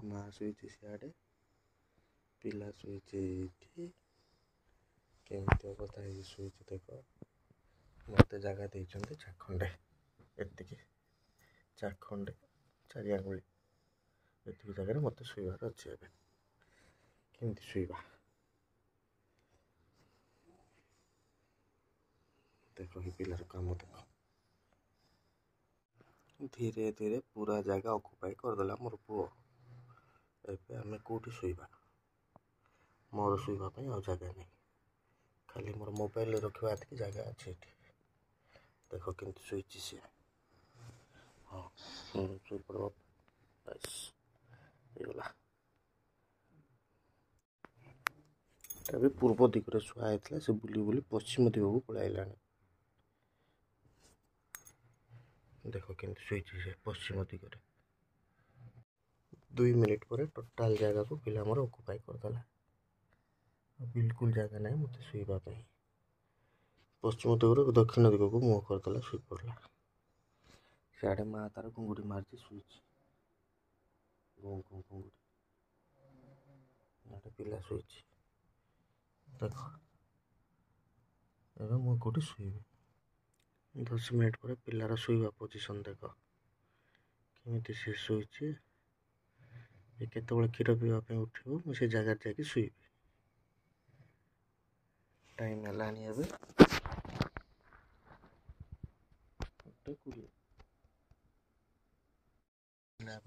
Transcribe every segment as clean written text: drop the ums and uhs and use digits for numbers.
माँ शुई सियाड़े पिला शुई केमती अवस्था शुई देख मत जगह देते चाखंडे एति चाखंडे चारि आंगुली ये जगह मत शुवार अच्छे केमती शुवा देख ये पिलार काम देख धीरे धीरे पूरा जगह ऑक्युपाई करदेला मोर पुओ एबे आमे कोठी शुवा मोर शुवा पई आ जगह नहीं खाली मोर मोबाइल रखवा की जगह अच्छे देख केमती शुई सी हाँ शुई पड़ो बस गला अभी पूर्व दिगरे शुआ से बुली बुली पश्चिम दिग को पलैला देख केमती शुई पश्चिम दिगरे 2 मिनिट पर टोटाल जगह को पिला मोर ऑक्युपाई करदेला बिल्कुल जगह ना मत शुवा पश्चिम दिग दक्षिण दिग को मुँह करदेला शुई पड़ा सियाड़े माँ तार घुंगुड़ी मार्ची शुई घुंगुड़ी पिला शुई देख एवं मुझे कौटी शुबी 10 मिनिट पर पिलार शुवा पोजिशन देख केमी सी शुई केतवे क्षीर पीवाई उठे मुझे जगह जाकि शुबी टाइम है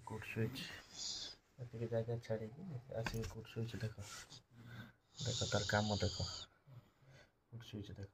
कौट शुई जगह छाड़ी आसिक कौट शुई देख देख तार काम देख कौट शुई देख